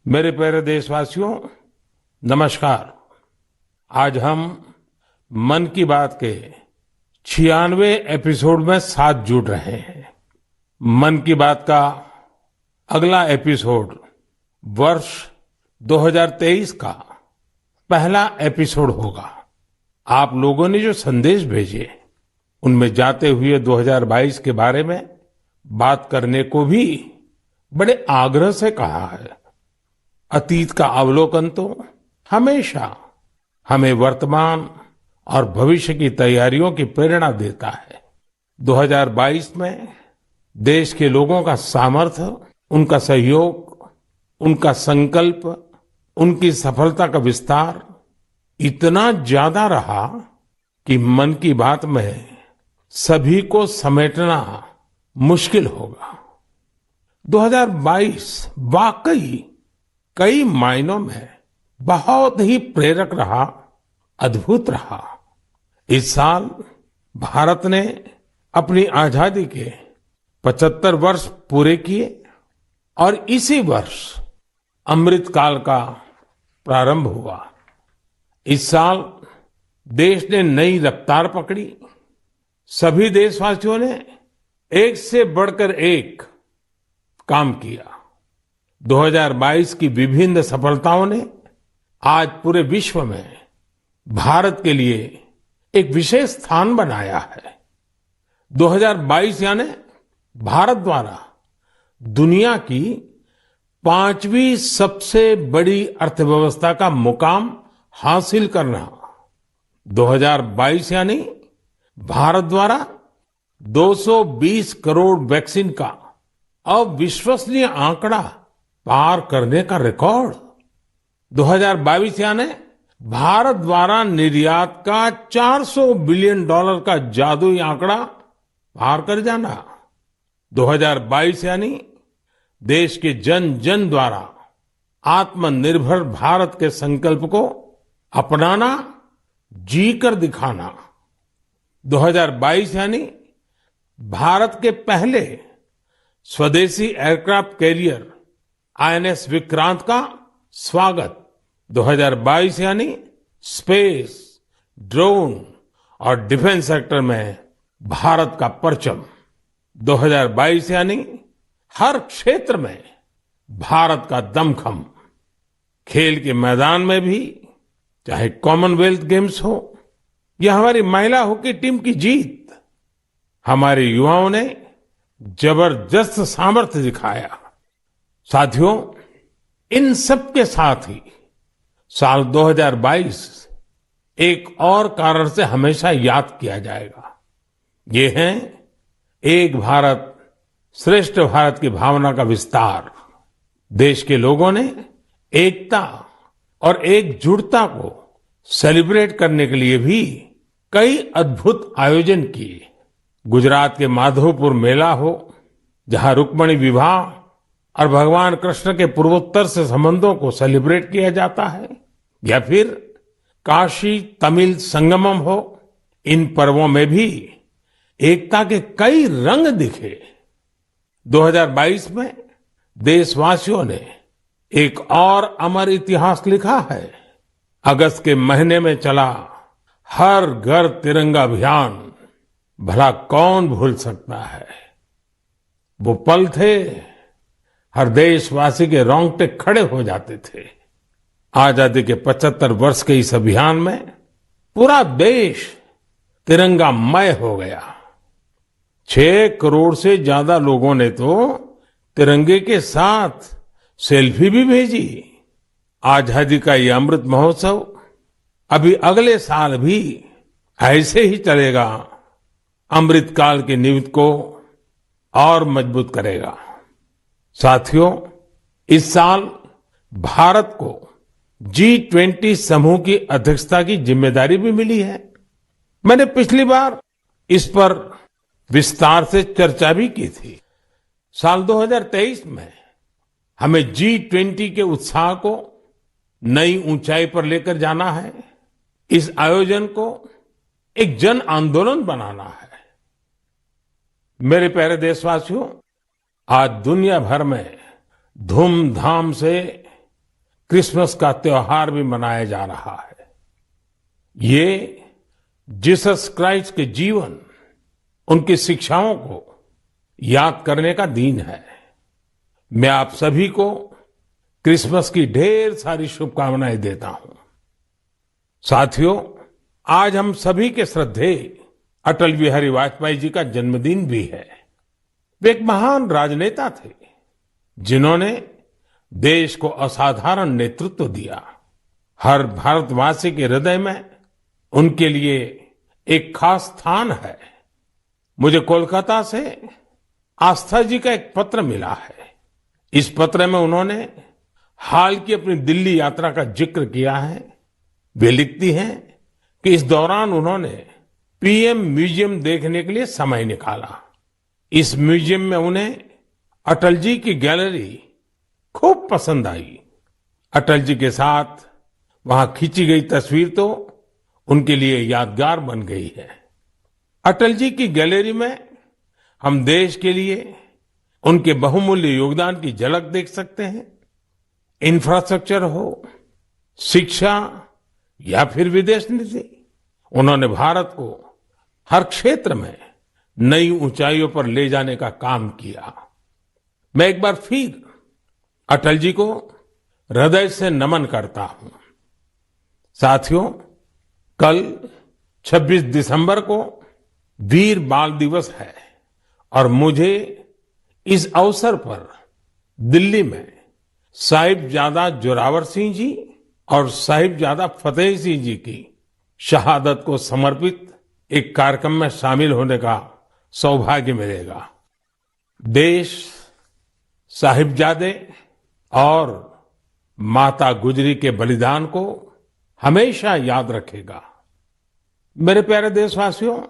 मेरे प्यारे देशवासियों, नमस्कार। आज हम मन की बात के 96वें एपिसोड में साथ जुड़ रहे हैं। मन की बात का अगला एपिसोड वर्ष 2023 का पहला एपिसोड होगा। आप लोगों ने जो संदेश भेजे उनमें जाते हुए 2022 के बारे में बात करने को भी बड़े आग्रह से कहा है। अतीत का अवलोकन तो हमेशा हमें वर्तमान और भविष्य की तैयारियों की प्रेरणा देता है। 2022 में देश के लोगों का सामर्थ्य, उनका सहयोग, उनका संकल्प, उनकी सफलता का विस्तार इतना ज्यादा रहा कि मन की बात में सभी को समेटना मुश्किल होगा। 2022 वाकई कई मायनों में बहुत ही प्रेरक रहा, अद्भुत रहा। इस साल भारत ने अपनी आजादी के 75 वर्ष पूरे किए और इसी वर्ष अमृत काल का प्रारंभ हुआ। इस साल देश ने नई रफ्तार पकड़ी। सभी देशवासियों ने एक से बढ़कर एक काम किया। 2022 की विभिन्न सफलताओं ने आज पूरे विश्व में भारत के लिए एक विशेष स्थान बनाया है। 2022 यानी भारत द्वारा दुनिया की 5वीं सबसे बड़ी अर्थव्यवस्था का मुकाम हासिल करना। 2022 यानी भारत द्वारा 220 करोड़ वैक्सीन का अविश्वसनीय आंकड़ा पार करने का रिकॉर्ड। 2022 यानी भारत द्वारा निर्यात का $400 बिलियन का जादुई आंकड़ा पार कर जाना। 2022 यानी देश के जन जन द्वारा आत्मनिर्भर भारत के संकल्प को अपनाना, जी कर दिखाना। 2022 यानी भारत के पहले स्वदेशी एयरक्राफ्ट कैरियर आईएनएस विक्रांत का स्वागत। 2022 यानी स्पेस, ड्रोन और डिफेंस सेक्टर में भारत का परचम। 2022 यानी हर क्षेत्र में भारत का दमखम। खेल के मैदान में भी, चाहे कॉमनवेल्थ गेम्स हो या हमारी महिला हॉकी टीम की जीत, हमारे युवाओं ने जबरदस्त सामर्थ्य दिखाया। साथियों, इन सब के साथ ही साल 2022 एक और कारण से हमेशा याद किया जाएगा। ये है एक भारत श्रेष्ठ भारत की भावना का विस्तार। देश के लोगों ने एकता और एकजुटता को सेलिब्रेट करने के लिए भी कई अद्भुत आयोजन किए। गुजरात के माधवपुर मेला हो, जहां रुक्मिणी विवाह और भगवान कृष्ण के पूर्वोत्तर से संबंधों को सेलिब्रेट किया जाता है, या फिर काशी तमिल संगमम हो, इन पर्वों में भी एकता के कई रंग दिखे। 2022 में देशवासियों ने एक और अमर इतिहास लिखा है। अगस्त के महीने में चला हर घर तिरंगा अभियान, भला कौन भूल सकता है। वो पल थे, हर देशवासी के रोंगटे खड़े हो जाते थे। आजादी के 75 वर्ष के इस अभियान में पूरा देश तिरंगामय हो गया। 6 करोड़ से ज्यादा लोगों ने तो तिरंगे के साथ सेल्फी भी भेजी। आजादी का ये अमृत महोत्सव अभी अगले साल भी ऐसे ही चलेगा। अमृत काल की नींव को और मजबूत करेगा। साथियों, इस साल भारत को G20 समूह की अध्यक्षता की जिम्मेदारी भी मिली है। मैंने पिछली बार इस पर विस्तार से चर्चा भी की थी। साल 2023 में हमें G20 के उत्साह को नई ऊंचाई पर लेकर जाना है। इस आयोजन को एक जन आंदोलन बनाना है। मेरे प्यारे देशवासियों, आज दुनिया भर में धूमधाम से क्रिसमस का त्योहार भी मनाया जा रहा है। ये जीसस क्राइस्ट के जीवन, उनकी शिक्षाओं को याद करने का दिन है। मैं आप सभी को क्रिसमस की ढेर सारी शुभकामनाएं देता हूं। साथियों, आज हम सभी के श्रद्धेय अटल बिहारी वाजपेयी जी का जन्मदिन भी है। वे एक महान राजनेता थे, जिन्होंने देश को असाधारण नेतृत्व दिया। हर भारतवासी के हृदय में उनके लिए एक खास स्थान है। मुझे कोलकाता से आस्था जी का एक पत्र मिला है। इस पत्र में उन्होंने हाल की अपनी दिल्ली यात्रा का जिक्र किया है। वे लिखती हैं कि इस दौरान उन्होंने पीएम म्यूजियम देखने के लिए समय निकाला। इस म्यूजियम में उन्हें अटल जी की गैलरी खूब पसंद आई। अटल जी के साथ वहां खींची गई तस्वीर तो उनके लिए यादगार बन गई है। अटल जी की गैलरी में हम देश के लिए उनके बहुमूल्य योगदान की झलक देख सकते हैं। इंफ्रास्ट्रक्चर हो, शिक्षा या फिर विदेश नीति, उन्होंने भारत को हर क्षेत्र में नई ऊंचाइयों पर ले जाने का काम किया। मैं एक बार फिर अटल जी को हृदय से नमन करता हूं। साथियों, कल 26 दिसंबर को वीर बाल दिवस है और मुझे इस अवसर पर दिल्ली में साहिबजादा जोरावर सिंह जी और साहिबजादा फतेह सिंह जी की शहादत को समर्पित एक कार्यक्रम में शामिल होने का सौभाग्य मिलेगा। देश साहिबजादे और माता गुजरी के बलिदान को हमेशा याद रखेगा। मेरे प्यारे देशवासियों,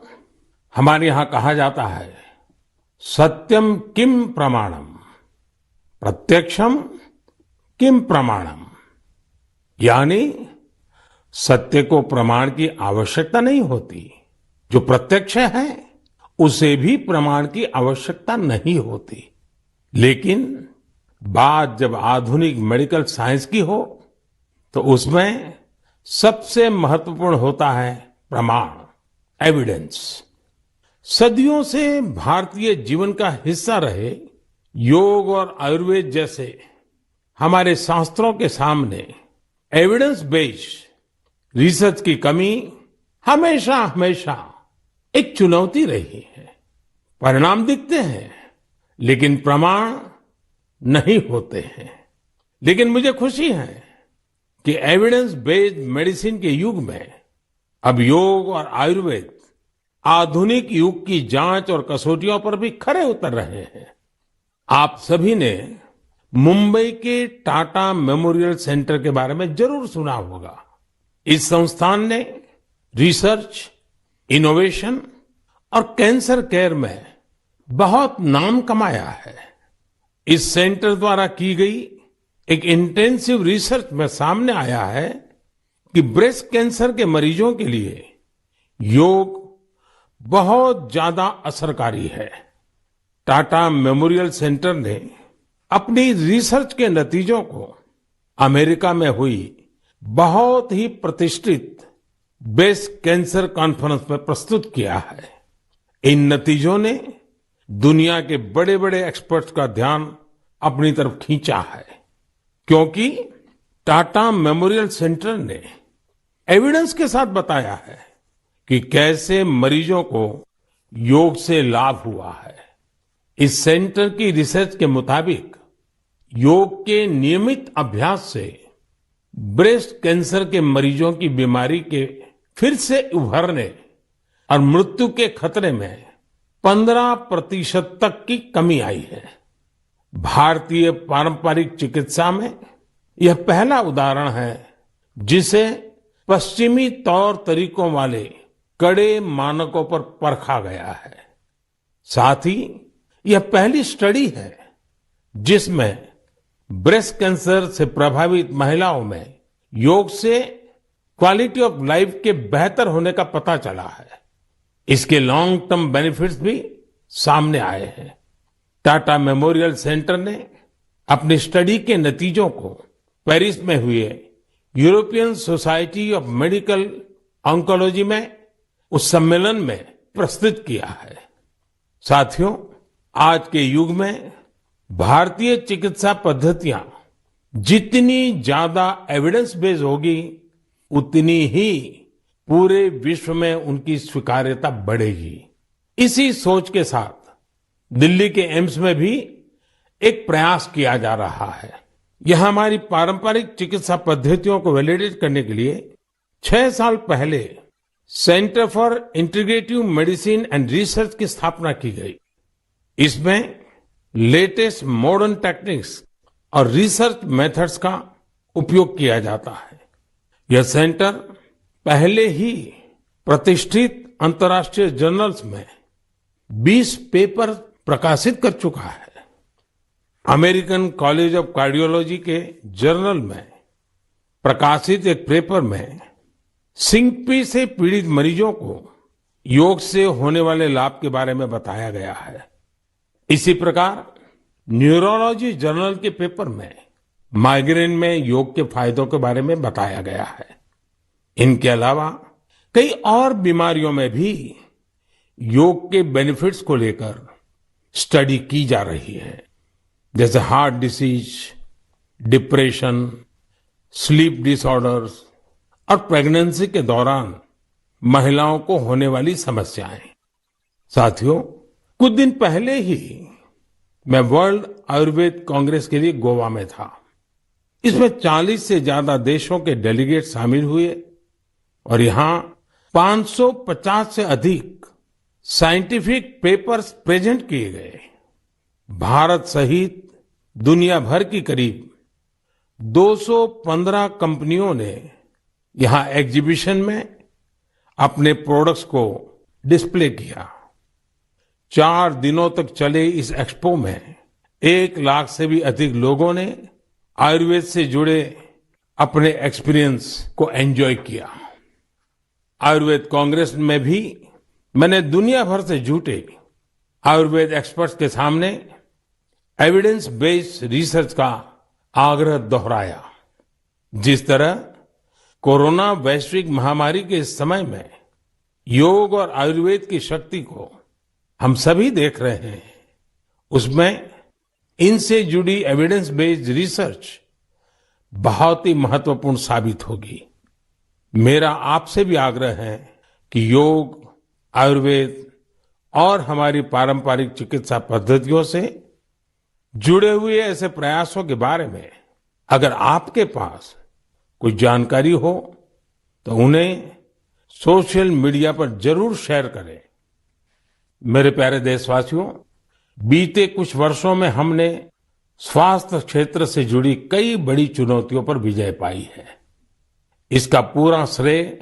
हमारे यहां कहा जाता है, सत्यम किम प्रमाणम, प्रत्यक्षम किम प्रमाणम। यानी सत्य को प्रमाण की आवश्यकता नहीं होती, जो प्रत्यक्ष है उसे भी प्रमाण की आवश्यकता नहीं होती। लेकिन बात जब आधुनिक मेडिकल साइंस की हो तो उसमें सबसे महत्वपूर्ण होता है प्रमाण, एविडेंस। सदियों से भारतीय जीवन का हिस्सा रहे योग और आयुर्वेद जैसे हमारे शास्त्रों के सामने एविडेंस बेस्ड रिसर्च की कमी हमेशा हमेशा एक चुनौती रही है। परिणाम दिखते हैं लेकिन प्रमाण नहीं होते हैं। लेकिन मुझे खुशी है कि एविडेंस बेस्ड मेडिसिन के युग में अब योग और आयुर्वेद आधुनिक युग की जांच और कसौटियों पर भी खरे उतर रहे हैं। आप सभी ने मुंबई के टाटा मेमोरियल सेंटर के बारे में जरूर सुना होगा। इस संस्थान ने रिसर्च, इनोवेशन और कैंसर केयर में बहुत नाम कमाया है। इस सेंटर द्वारा की गई एक इंटेंसिव रिसर्च में सामने आया है कि ब्रेस्ट कैंसर के मरीजों के लिए योग बहुत ज्यादा असरकारी है। टाटा मेमोरियल सेंटर ने अपनी रिसर्च के नतीजों को अमेरिका में हुई बहुत ही प्रतिष्ठित ब्रेस्ट कैंसर कॉन्फ्रेंस में प्रस्तुत किया है। इन नतीजों ने दुनिया के बड़े बड़े एक्सपर्ट्स का ध्यान अपनी तरफ खींचा है, क्योंकि टाटा मेमोरियल सेंटर ने एविडेंस के साथ बताया है कि कैसे मरीजों को योग से लाभ हुआ है। इस सेंटर की रिसर्च के मुताबिक योग के नियमित अभ्यास से ब्रेस्ट कैंसर के मरीजों की बीमारी के फिर से उभरने और मृत्यु के खतरे में 15% तक की कमी आई है। भारतीय पारंपरिक चिकित्सा में यह पहला उदाहरण है जिसे पश्चिमी तौर तरीकों वाले कड़े मानकों पर परखा गया है। साथ ही यह पहली स्टडी है जिसमें ब्रेस्ट कैंसर से प्रभावित महिलाओं में योग से क्वालिटी ऑफ लाइफ के बेहतर होने का पता चला है। इसके लॉन्ग टर्म बेनिफिट्स भी सामने आए हैं। टाटा मेमोरियल सेंटर ने अपनी स्टडी के नतीजों को पेरिस में हुए European society of medical oncology में उस सम्मेलन में प्रस्तुत किया है। साथियों, आज के युग में भारतीय चिकित्सा पद्धतियां जितनी ज्यादा एविडेंस बेस्ड होगी, उतनी ही पूरे विश्व में उनकी स्वीकार्यता बढ़ेगी। इसी सोच के साथ दिल्ली के एम्स में भी एक प्रयास किया जा रहा है। यहां हमारी पारंपरिक चिकित्सा पद्धतियों को वैलिडेट करने के लिए 6 साल पहले centre for integrative medicine and research की स्थापना की गई। इसमें लेटेस्ट मॉडर्न टेक्निक्स और रिसर्च मेथड्स का उपयोग किया जाता है। यह सेंटर पहले ही प्रतिष्ठित अंतर्राष्ट्रीय जर्नल्स में 20 पेपर प्रकाशित कर चुका है। अमेरिकन कॉलेज ऑफ कार्डियोलॉजी के जर्नल में प्रकाशित एक पेपर में सिंकपी से पीड़ित मरीजों को योग से होने वाले लाभ के बारे में बताया गया है। इसी प्रकार न्यूरोलॉजी जर्नल के पेपर में माइग्रेन में योग के फायदों के बारे में बताया गया है। इनके अलावा कई और बीमारियों में भी योग के बेनिफिट्स को लेकर स्टडी की जा रही है, जैसे heart disease, depression, sleep disorders और प्रेगनेंसी के दौरान महिलाओं को होने वाली समस्याएं। साथियों, कुछ दिन पहले ही मैं वर्ल्ड आयुर्वेद कांग्रेस के लिए गोवा में था। इसमें 40 से ज्यादा देशों के डेलीगेट शामिल हुए और यहां 550 से अधिक साइंटिफिक पेपर्स प्रेजेंट किए गए। भारत सहित दुनिया भर की करीब 215 कंपनियों ने यहां एग्जीबिशन में अपने प्रोडक्ट्स को डिस्प्ले किया। 4 दिनों तक चले इस एक्सपो में 1 लाख से भी अधिक लोगों ने आयुर्वेद से जुड़े अपने एक्सपीरियंस को एंजॉय किया। आयुर्वेद कांग्रेस में भी मैंने दुनिया भर से जुटे आयुर्वेद एक्सपर्ट्स के सामने एविडेंस बेस्ड रिसर्च का आग्रह दोहराया। जिस तरह कोरोना वैश्विक महामारी के इस समय में योग और आयुर्वेद की शक्ति को हम सभी देख रहे हैं, उसमें इनसे जुड़ी एविडेंस बेस्ड रिसर्च बहुत ही महत्वपूर्ण साबित होगी। मेरा आपसे भी आग्रह है कि योग, आयुर्वेद और हमारी पारंपरिक चिकित्सा पद्धतियों से जुड़े हुए ऐसे प्रयासों के बारे में अगर आपके पास कोई जानकारी हो तो उन्हें सोशल मीडिया पर जरूर शेयर करें। मेरे प्यारे देशवासियों, बीते कुछ वर्षों में हमने स्वास्थ्य क्षेत्र से जुड़ी कई बड़ी चुनौतियों पर विजय पाई है। इसका पूरा श्रेय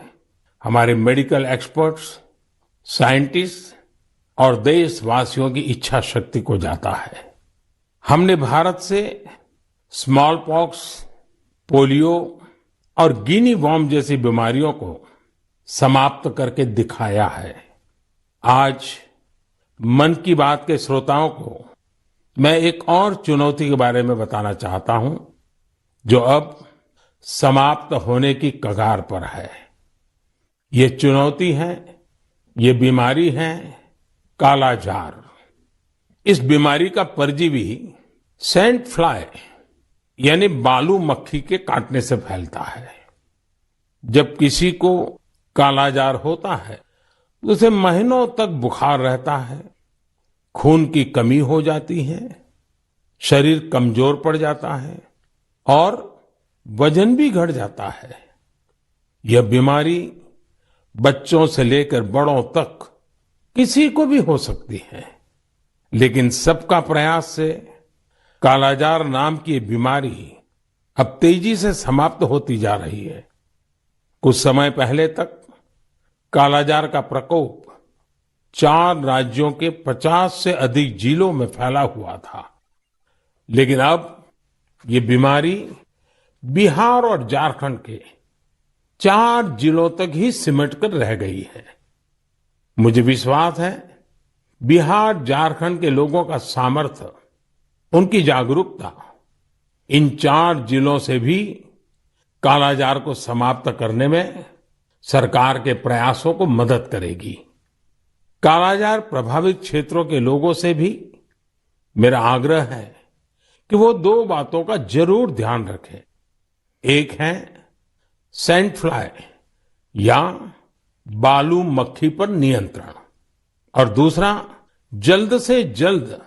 हमारे मेडिकल एक्सपर्ट्स, साइंटिस्ट और देशवासियों की इच्छा शक्ति को जाता है। हमने भारत से स्मॉल पॉक्स, पोलियो और गिनी वॉर्म जैसी बीमारियों को समाप्त करके दिखाया है। आज मन की बात के श्रोताओं को मैं एक और चुनौती के बारे में बताना चाहता हूं, जो अब समाप्त होने की कगार पर है। ये चुनौती है, ये बीमारी है कालाजार। इस बीमारी का परजीवी सैंड फ्लाई यानी बालू मक्खी के काटने से फैलता है। जब किसी को कालाजार होता है तो उसे महीनों तक बुखार रहता है, खून की कमी हो जाती है, शरीर कमजोर पड़ जाता है और वजन भी घट जाता है। यह बीमारी बच्चों से लेकर बड़ों तक किसी को भी हो सकती है, लेकिन सबका प्रयास से कालाजार नाम की ये बीमारी अब तेजी से समाप्त होती जा रही है। कुछ समय पहले तक कालाजार का प्रकोप 4 राज्यों के 50 से अधिक जिलों में फैला हुआ था, लेकिन अब ये बीमारी बिहार और झारखंड के 4 जिलों तक ही सिमट कर रह गई है। मुझे विश्वास है बिहार, झारखंड के लोगों का सामर्थ्य, उनकी जागरूकता इन 4 जिलों से भी कालाजार को समाप्त करने में सरकार के प्रयासों को मदद करेगी। कालाजार प्रभावित क्षेत्रों के लोगों से भी मेरा आग्रह है कि वो 2 बातों का जरूर ध्यान रखें। एक है सैंड फ्लाई या बालू मक्खी पर नियंत्रण और दूसरा जल्द से जल्द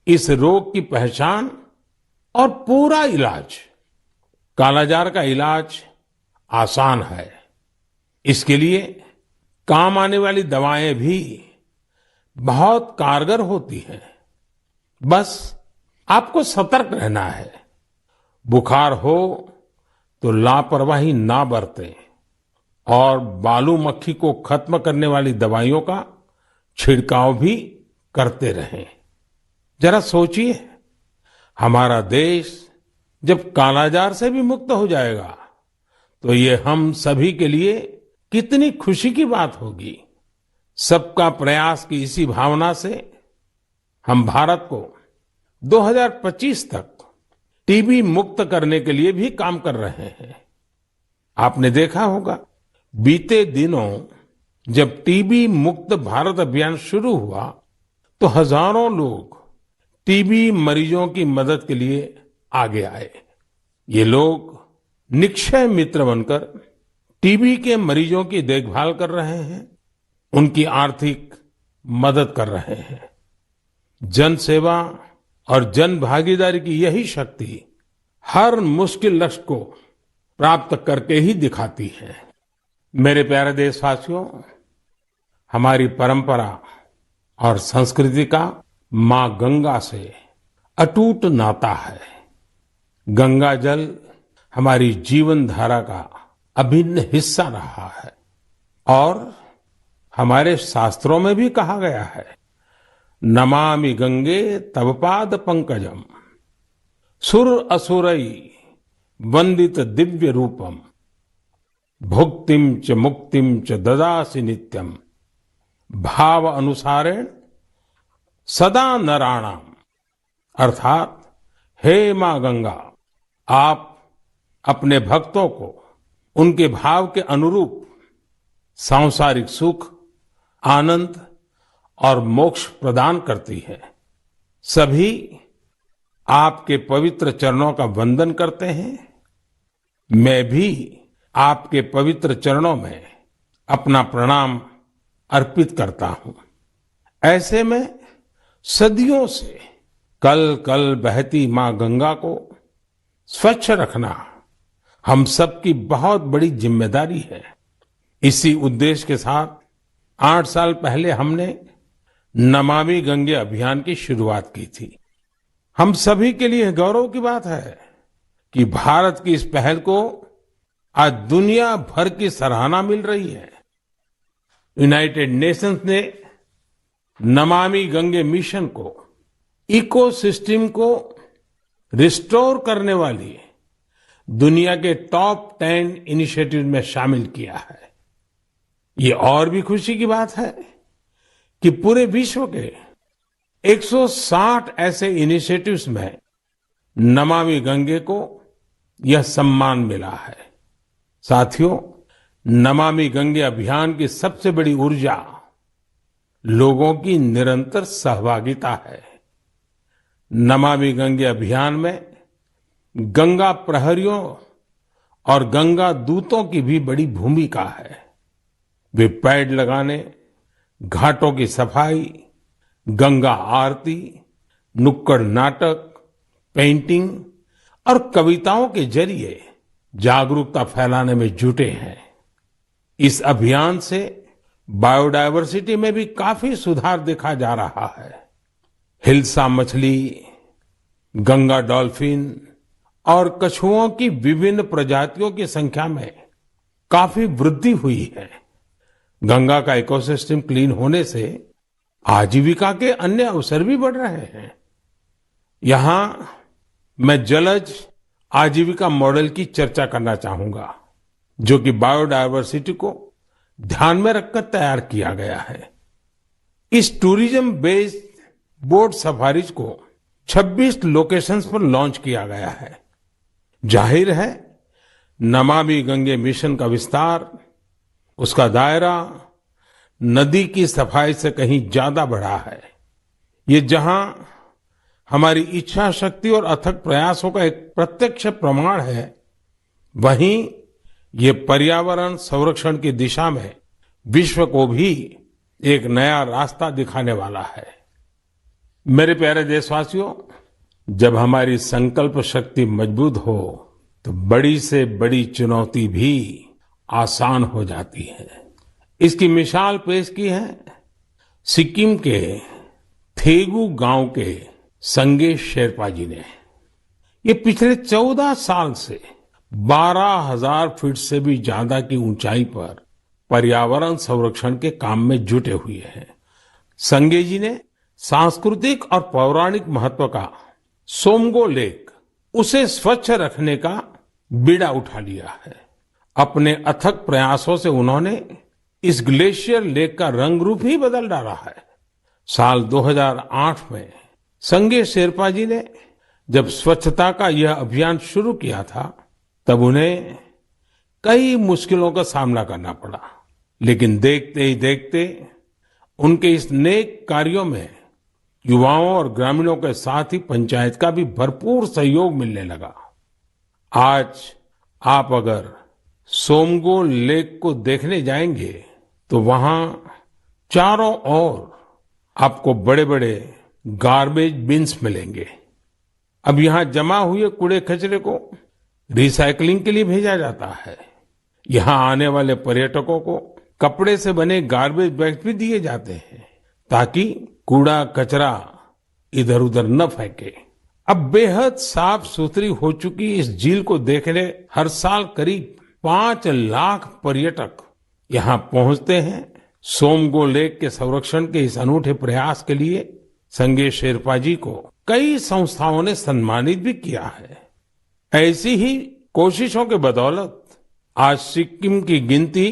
इस रोग की पहचान और पूरा इलाज। कालाजार का इलाज आसान है। इसके लिए काम आने वाली दवाएं भी बहुत कारगर होती हैं। बस आपको सतर्क रहना है। बुखार हो तो लापरवाही ना बरतें और बालू मक्खी को खत्म करने वाली दवाइयों का छिड़काव भी करते रहें। जरा सोचिए, हमारा देश जब कालाजार से भी मुक्त हो जाएगा तो ये हम सभी के लिए कितनी खुशी की बात होगी। सबका प्रयास की इसी भावना से हम भारत को 2025 तक टीबी मुक्त करने के लिए भी काम कर रहे हैं। आपने देखा होगा, बीते दिनों जब टीबी मुक्त भारत अभियान शुरू हुआ तो हजारों लोग टीबी मरीजों की मदद के लिए आगे आए। ये लोग निक्षय मित्र बनकर टीबी के मरीजों की देखभाल कर रहे हैं, उनकी आर्थिक मदद कर रहे हैं। जन सेवा और जन भागीदारी की यही शक्ति हर मुश्किल लक्ष्य को प्राप्त करके ही दिखाती है। मेरे प्यारे देशवासियों, हमारी परंपरा और संस्कृति का मां गंगा से अटूट नाता है। गंगा जल हमारी जीवन धारा का अभिन्न हिस्सा रहा है और हमारे शास्त्रों में भी कहा गया है, नमामि गंगे तव पाद पंकजम सुर असुरई वंदित दिव्य रूपम भुक्तिम च मुक्तिम च ददासि नित्यम भाव अनुसारेण सदा नराणाम। अर्थात हे मां गंगा, आप अपने भक्तों को उनके भाव के अनुरूप सांसारिक सुख, आनंद और मोक्ष प्रदान करती है। सभी आपके पवित्र चरणों का वंदन करते हैं। मैं भी आपके पवित्र चरणों में अपना प्रणाम अर्पित करता हूं। ऐसे में सदियों से कल कल बहती मां गंगा को स्वच्छ रखना हम सबकी बहुत बड़ी जिम्मेदारी है। इसी उद्देश्य के साथ 8 साल पहले हमने नमामि गंगे अभियान की शुरुआत की थी। हम सभी के लिए गौरव की बात है कि भारत की इस पहल को आज दुनिया भर की सराहना मिल रही है। यूनाइटेड नेशंस ने नमामि गंगे मिशन को इकोसिस्टम को रिस्टोर करने वाली दुनिया के टॉप 10 इनिशिएटिव में शामिल किया है। ये और भी खुशी की बात है कि पूरे विश्व के 160 ऐसे इनिशिएटिव्स में नमामि गंगे को यह सम्मान मिला है। साथियों, नमामि गंगे अभियान की सबसे बड़ी ऊर्जा लोगों की निरंतर सहभागिता है। नमामि गंगे अभियान में गंगा प्रहरियों और गंगा दूतों की भी बड़ी भूमिका है। वे पेड़ लगाने, घाटों की सफाई, गंगा आरती, नुक्कड़ नाटक, पेंटिंग और कविताओं के जरिए जागरूकता फैलाने में जुटे हैं। इस अभियान से बायोडायवर्सिटी में भी काफी सुधार देखा जा रहा है। हिल्सा मछली, गंगा डॉल्फिन और कछुओं की विभिन्न प्रजातियों की संख्या में काफी वृद्धि हुई है। गंगा का इकोसिस्टम क्लीन होने से आजीविका के अन्य अवसर भी बढ़ रहे हैं। यहां मैं जलज आजीविका मॉडल की चर्चा करना चाहूंगा, जो कि बायोडायवर्सिटी को ध्यान में रखकर तैयार किया गया है। इस टूरिज्म बेस्ड बोट सफारीज को 26 लोकेशंस पर लॉन्च किया गया है। जाहिर है, नमामि गंगे मिशन का विस्तार, उसका दायरा नदी की सफाई से कहीं ज्यादा बढ़ा है। ये जहां हमारी इच्छा शक्ति और अथक प्रयासों का एक प्रत्यक्ष प्रमाण है, वहीं ये पर्यावरण संरक्षण की दिशा में विश्व को भी एक नया रास्ता दिखाने वाला है। मेरे प्यारे देशवासियों, जब हमारी संकल्प शक्ति मजबूत हो तो बड़ी से बड़ी चुनौती भी आसान हो जाती है। इसकी मिसाल पेश की है सिक्किम के थेगू गांव के संगे शेरपा जी ने। ये पिछले 14 साल से 12,000 फीट से भी ज्यादा की ऊंचाई पर पर्यावरण संरक्षण के काम में जुटे हुए हैं। संगे जी ने सांस्कृतिक और पौराणिक महत्व का सोमगो लेक, उसे स्वच्छ रखने का बीड़ा उठा लिया है। अपने अथक प्रयासों से उन्होंने इस ग्लेशियर लेक का रंग रूप ही बदल डाला है। साल 2008 में संगे शेरपा जी ने जब स्वच्छता का यह अभियान शुरू किया था, तब उन्हें कई मुश्किलों का सामना करना पड़ा, लेकिन देखते ही देखते उनके इस नेक कार्यों में युवाओं और ग्रामीणों के साथ ही पंचायत का भी भरपूर सहयोग मिलने लगा। आज आप अगर सोमगो लेक को देखने जाएंगे तो वहां चारों ओर आपको बड़े बड़े गार्बेज बिन्स मिलेंगे। अब यहाँ जमा हुए कूड़े कचरे को रिसाइकलिंग के लिए भेजा जाता है। यहाँ आने वाले पर्यटकों को कपड़े से बने गार्बेज बैग भी दिए जाते हैं, ताकि कूड़ा कचरा इधर उधर न फेंके। अब बेहद साफ सुथरी हो चुकी इस झील को देखने हर साल करीब 5 लाख पर्यटक यहाँ पहुंचते हैं। सोमगो लेक के संरक्षण के इस अनूठे प्रयास के लिए संगे शेरपा जी को कई संस्थाओं ने सम्मानित भी किया है। ऐसी ही कोशिशों के बदौलत आज सिक्किम की गिनती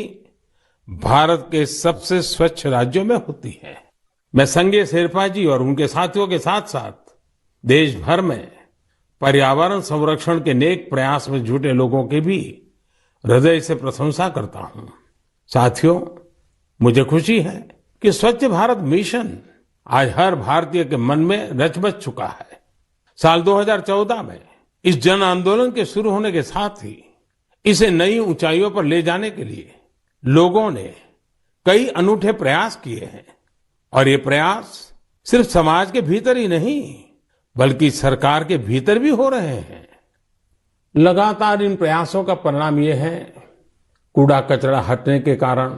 भारत के सबसे स्वच्छ राज्यों में होती है। मैं संगे शेरपा जी और उनके साथियों के साथ साथ देश भर में पर्यावरण संरक्षण के नेक प्रयास में जुटे लोगों की भी हृदय से प्रशंसा करता हूं। साथियों, मुझे खुशी है कि स्वच्छ भारत मिशन आज हर भारतीय के मन में रच बस चुका है। साल 2014 में इस जन आंदोलन के शुरू होने के साथ ही इसे नई ऊंचाइयों पर ले जाने के लिए लोगों ने कई अनूठे प्रयास किए हैं। और ये प्रयास सिर्फ समाज के भीतर ही नहीं, बल्कि सरकार के भीतर भी हो रहे हैं। लगातार इन प्रयासों का परिणाम ये है, कूड़ा कचरा हटने के कारण,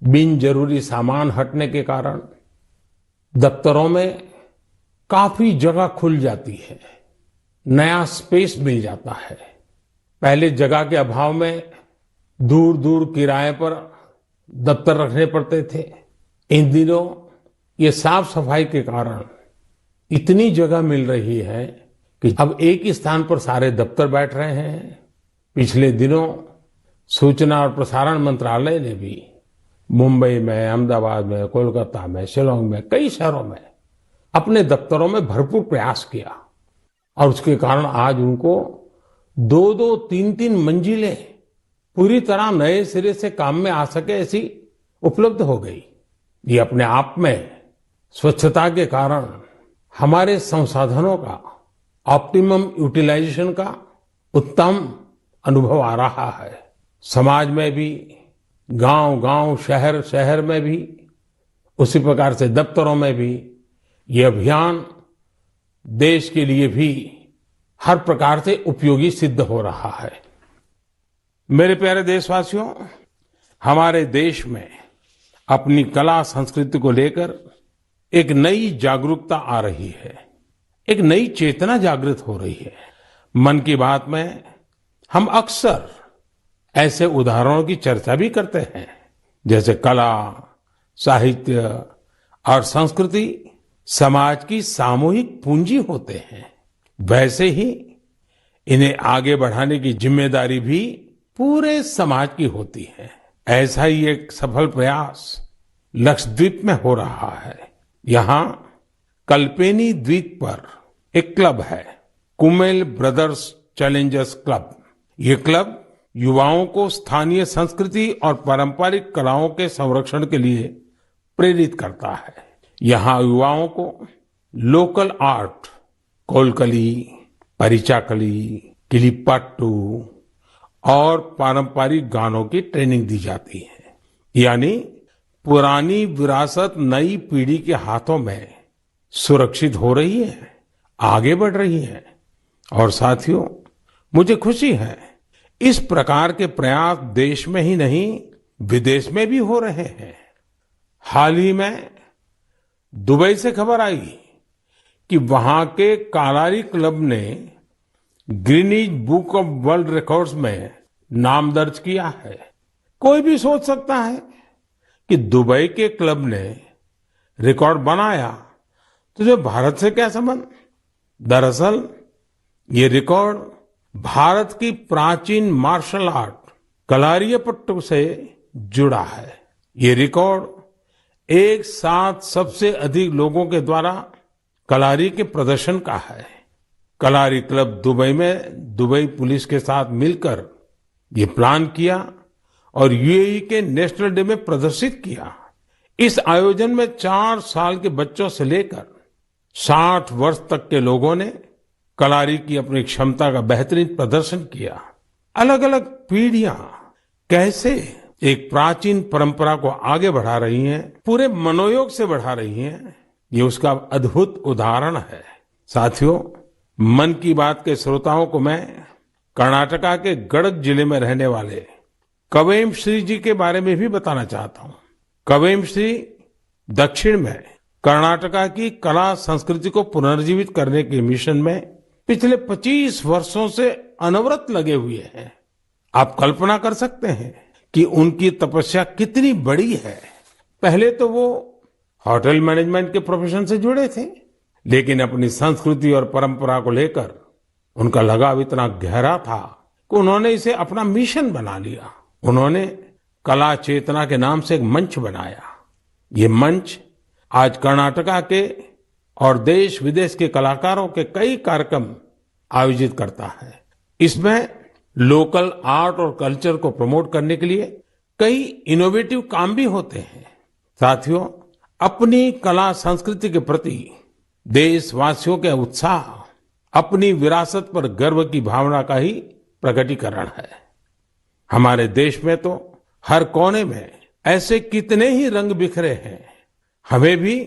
बिन जरूरी सामान हटने के कारण दफ्तरों में काफी जगह खुल जाती है, नया स्पेस मिल जाता है। पहले जगह के अभाव में दूर दूर किराए पर दफ्तर रखने पड़ते थे। इन दिनों ये साफ सफाई के कारण इतनी जगह मिल रही है कि अब एक ही स्थान पर सारे दफ्तर बैठ रहे हैं। पिछले दिनों सूचना और प्रसारण मंत्रालय ने भी मुंबई में, अहमदाबाद में, कोलकाता में, शिलांग में, कई शहरों में अपने दफ्तरों में भरपूर प्रयास किया और उसके कारण आज उनको 2-2, 3-3 मंजिलें पूरी तरह नए सिरे से काम में आ सके ऐसी उपलब्ध हो गई। ये अपने आप में स्वच्छता के कारण हमारे संसाधनों का ऑप्टिमम यूटिलाइजेशन का उत्तम अनुभव आ रहा है। समाज में भी, गांव-गांव, शहर-शहर में भी, उसी प्रकार से दफ्तरों में भी ये अभियान देश के लिए भी हर प्रकार से उपयोगी सिद्ध हो रहा है। मेरे प्यारे देशवासियों, हमारे देश में अपनी कला संस्कृति को लेकर एक नई जागरूकता आ रही है, एक नई चेतना जागृत हो रही है। मन की बात में हम अक्सर ऐसे उदाहरणों की चर्चा भी करते हैं, जैसे कला, साहित्य और संस्कृति समाज की सामूहिक पूंजी होते हैं। वैसे ही इन्हें आगे बढ़ाने की जिम्मेदारी भी पूरे समाज की होती है। ऐसा ही एक सफल प्रयास लक्षद्वीप में हो रहा है। यहाँ कल्पेनी द्वीप पर एक क्लब है, कुमेल ब्रदर्स चैलेंजर्स क्लब। ये क्लब युवाओं को स्थानीय संस्कृति और पारंपरिक कलाओं के संरक्षण के लिए प्रेरित करता है। यहाँ युवाओं को लोकल आर्ट, कोलकली, परिचाकली, किलिप्पाट्टू और पारंपरिक गानों की ट्रेनिंग दी जाती है। यानी पुरानी विरासत नई पीढ़ी के हाथों में सुरक्षित हो रही है, आगे बढ़ रही है। और साथियों, मुझे खुशी है इस प्रकार के प्रयास देश में ही नहीं विदेश में भी हो रहे हैं। हाल ही में दुबई से खबर आई कि वहां के कालारी क्लब ने Guinness book of world records में नाम दर्ज किया है। कोई भी सोच सकता है कि दुबई के क्लब ने रिकॉर्ड बनाया तो जो भारत से क्या संबंध। दरअसल ये रिकॉर्ड भारत की प्राचीन मार्शल आर्ट कलारियपट्टू से जुड़ा है। ये रिकॉर्ड एक साथ सबसे अधिक लोगों के द्वारा कलारी के प्रदर्शन का है। कलारी क्लब दुबई में दुबई पुलिस के साथ मिलकर ये प्लान किया और यूएई के नेशनल डे में प्रदर्शित किया। इस आयोजन में 4 साल के बच्चों से लेकर 60 वर्ष तक के लोगों ने कलारी की अपनी क्षमता का बेहतरीन प्रदर्शन किया। अलग अलग पीढ़ियां कैसे एक प्राचीन परंपरा को आगे बढ़ा रही हैं, पूरे मनोयोग से बढ़ा रही हैं, ये उसका अद्भुत उदाहरण है। साथियों, मन की बात के श्रोताओं को मैं कर्नाटका के गडक जिले में रहने वाले कवेम श्री जी के बारे में भी बताना चाहता हूँ। कवेम श्री दक्षिण में कर्नाटका की कला संस्कृति को पुनर्जीवित करने के मिशन में पिछले 25 वर्षों से अनवरत लगे हुए हैं। आप कल्पना कर सकते हैं कि उनकी तपस्या कितनी बड़ी है। पहले तो वो होटल मैनेजमेंट के प्रोफेशन से जुड़े थे, लेकिन अपनी संस्कृति और परंपरा को लेकर उनका लगाव इतना गहरा था कि उन्होंने इसे अपना मिशन बना लिया। उन्होंने कला चेतना के नाम से एक मंच बनाया। ये मंच आज कर्नाटका के और देश विदेश के कलाकारों के कई कार्यक्रम आयोजित करता है। इसमें लोकल आर्ट और कल्चर को प्रमोट करने के लिए कई इनोवेटिव काम भी होते हैं। साथियों, अपनी कला संस्कृति के प्रति देशवासियों के उत्साह अपनी विरासत पर गर्व की भावना का ही प्रकटीकरण है। हमारे देश में तो हर कोने में ऐसे कितने ही रंग बिखरे हैं। हमें भी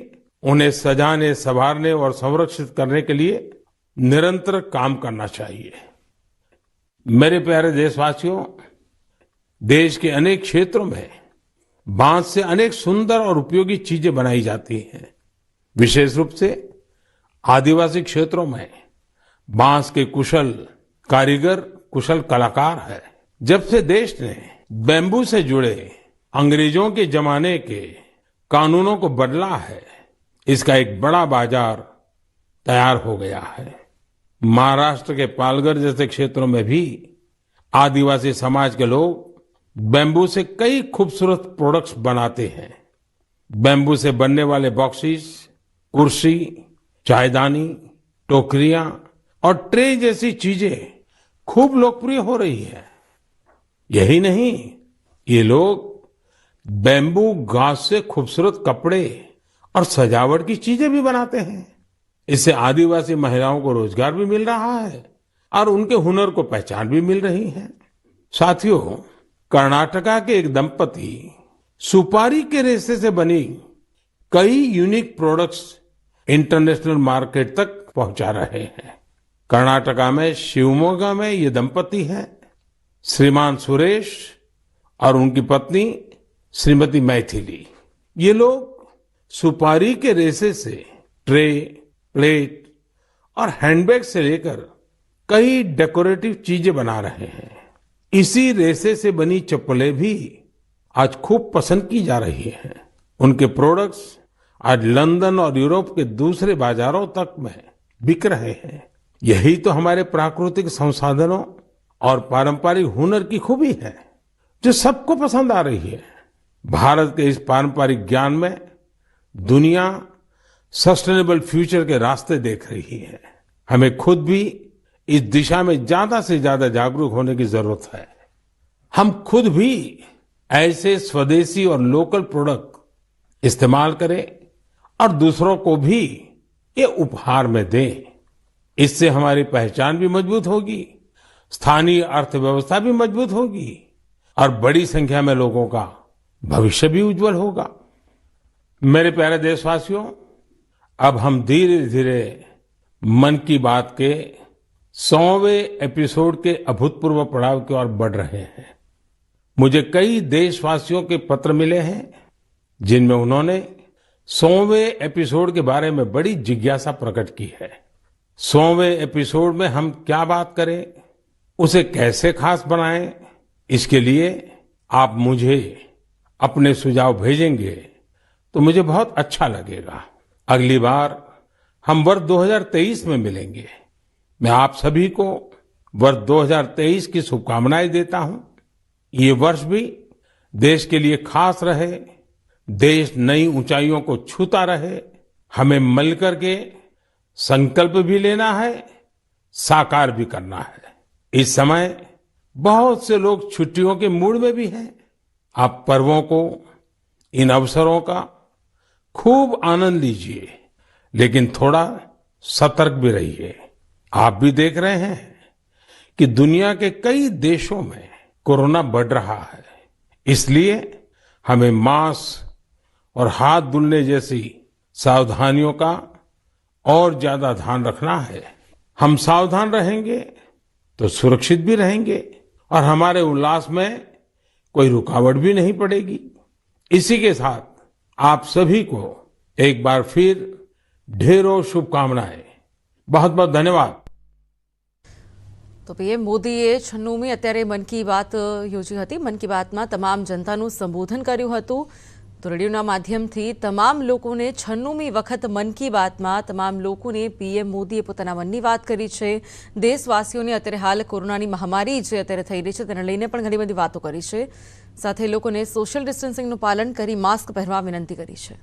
उन्हें सजाने, संवारने और संरक्षित करने के लिए निरंतर काम करना चाहिए। मेरे प्यारे देशवासियों, देश के अनेक क्षेत्रों में बांस से अनेक सुंदर और उपयोगी चीजें बनाई जाती हैं। विशेष रूप से आदिवासी क्षेत्रों में बांस के कुशल कारीगर, कुशल कलाकार है। जब से देश ने बैम्बू से जुड़े अंग्रेजों के जमाने के कानूनों को बदला है, इसका एक बड़ा बाजार तैयार हो गया है। महाराष्ट्र के पालघर जैसे क्षेत्रों में भी आदिवासी समाज के लोग बैम्बू से कई खूबसूरत प्रोडक्ट्स बनाते हैं। बैम्बू से बनने वाले बॉक्सेस, कुर्सी, चायदानी, टोकरियां और ट्रे जैसी चीजें खूब लोकप्रिय हो रही है। यही नहीं, ये लोग बैम्बू घास से खूबसूरत कपड़े और सजावट की चीजें भी बनाते हैं। इससे आदिवासी महिलाओं को रोजगार भी मिल रहा है और उनके हुनर को पहचान भी मिल रही है। साथियों, कर्नाटका के एक दंपति सुपारी के रेशे से बनी कई यूनिक प्रोडक्ट्स इंटरनेशनल मार्केट तक पहुंचा रहे हैं। कर्नाटका में शिवमोगा में ये दंपति हैं, श्रीमान सुरेश और उनकी पत्नी श्रीमती मैथिली। ये लोग सुपारी के रेशे से ट्रे, प्लेट और हैंडबैग से लेकर कई डेकोरेटिव चीजें बना रहे हैं। इसी रेशे से बनी चप्पलें भी आज खूब पसंद की जा रही हैं। उनके प्रोडक्ट्स आज लंदन और यूरोप के दूसरे बाजारों तक में बिक रहे हैं। यही तो हमारे प्राकृतिक संसाधनों और पारंपरिक हुनर की खूबी है, जो सबको पसंद आ रही है। भारत के इस पारंपरिक ज्ञान में दुनिया सस्टेनेबल फ्यूचर के रास्ते देख रही है। हमें खुद भी इस दिशा में ज्यादा से ज्यादा जागरूक होने की जरूरत है। हम खुद भी ऐसे स्वदेशी और लोकल प्रोडक्ट इस्तेमाल करें और दूसरों को भी ये उपहार में दें। इससे हमारी पहचान भी मजबूत होगी, स्थानीय अर्थव्यवस्था भी मजबूत होगी और बड़ी संख्या में लोगों का भविष्य भी उज्जवल होगा। मेरे प्यारे देशवासियों, अब हम धीरे धीरे मन की बात के 100वें एपिसोड के अभूतपूर्व पड़ाव की ओर बढ़ रहे हैं। मुझे कई देशवासियों के पत्र मिले हैं जिनमें उन्होंने 100वें एपिसोड के बारे में बड़ी जिज्ञासा प्रकट की है। 100वें एपिसोड में हम क्या बात करें, उसे कैसे खास बनाएं, इसके लिए आप मुझे अपने सुझाव भेजेंगे तो मुझे बहुत अच्छा लगेगा। अगली बार हम वर्ष 2023 में मिलेंगे। मैं आप सभी को वर्ष 2023 की शुभकामनाएं देता हूं। ये वर्ष भी देश के लिए खास रहे, देश नई ऊंचाइयों को छूता रहे। हमें मिलकर के संकल्प भी लेना है, साकार भी करना है। इस समय बहुत से लोग छुट्टियों के मूड में भी हैं। आप पर्वों को, इन अवसरों का खूब आनंद लीजिए, लेकिन थोड़ा सतर्क भी रहिए। आप भी देख रहे हैं कि दुनिया के कई देशों में कोरोना बढ़ रहा है। इसलिए हमें मास्क और हाथ धुलने जैसी सावधानियों का और ज्यादा ध्यान रखना है। हम सावधान रहेंगे तो सुरक्षित भी रहेंगे और हमारे उल्लास में कोई रुकावट भी नहीं पड़ेगी। इसी के साथ आप सभी को एक बार फिर ढेरों शुभकामनाएं। बहुत बहुत धन्यवाद। तो पीएम મોદીએ 96મી અત્યારે મન કી બાત યોજી હતી। મન કી બાતમાં તમામ જનતાનું સંબોધન કર્યું હતું। તો રેડિયોના માધ્યમથી તમામ લોકોને 96મી વખત મન કી બાતમાં તમામ લોકોને પીએમ મોદીએ પોતાના મનની વાત કરી છે। દેશવાસીઓને અત્યારે હાલ કોરોનાની મહામારી જે અત્યારે થઈ રહી છે તેને લઈને પણ ઘણી બધી વાતો કરી છે। સાથે લોકોને સોશિયલ ડિસ્ટન્સિંગનું પાલન કરી માસ્ક પહેરવા વિનંતી કરી છે।